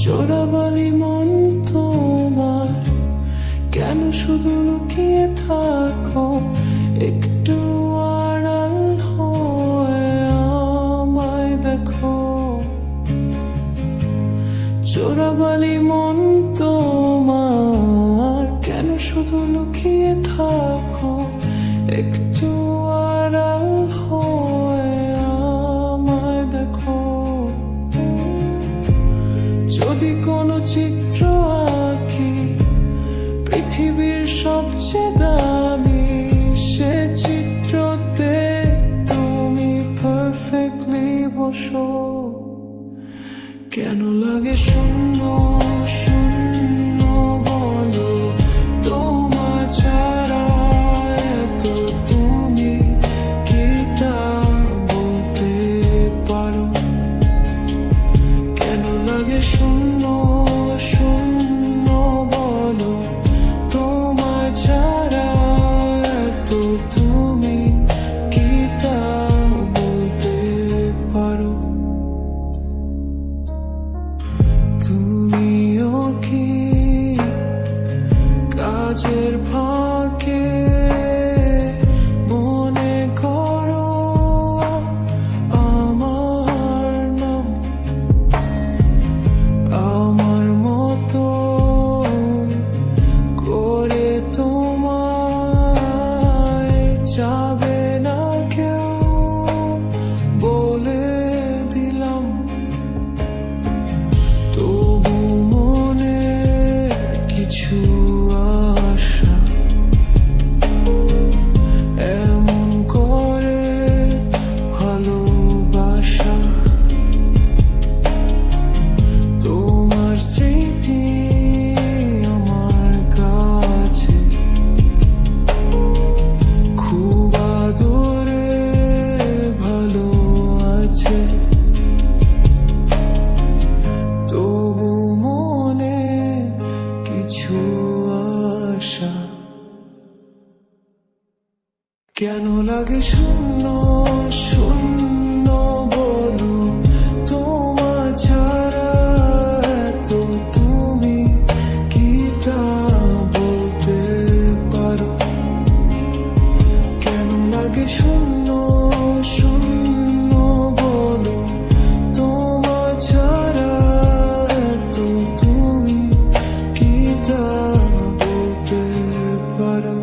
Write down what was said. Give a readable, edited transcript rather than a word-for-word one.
চোরাবালি মন তোমার, কেন শুধু লুকিয়ে থাকো? একটু আড়াল হয়ে আমায় দেখো। চোরাবালি মন তোমার, কেন শুধু লুকিয়ে থাকো? একটু আড়াল হয়ে আমায় দেখো। যদি কোনো চিত্র আঁকি পৃথিবীর সবচেয়ে দামি, সে চিত্রতে তুমি পারফেক্টলি বসো। কেন লাগে শূন্য শূন্য বলো, তোমার ছাড়া এত তুমি কি তা বলতে পারো? কেন লাগে শূন্য শূন্য বলো, তোমার ছাড়া এত তুমি কি তা বলতে পারো? তুমিও কি কাজের ফাঁকে মনে করো আমার নাম? আমার মতো করে তোমায় চাবে না কেউ, বলে দিলাম। তবু মনে কিছু আশা এমন করে ভালোবাসা। তোমার স্মৃতি আমার কাছে খুব আদরে ভালো আছে। তবু মনে কিছু আশা। কেন লাগে শূন্য শূন্য বলো, তোমার ছাড়া এত তুমি কি তা বলতে পারো? কেন লাগে শূন্য শূন্য বলো, তোমার ছাড়া এত তুমি কি তা বলতে পারো?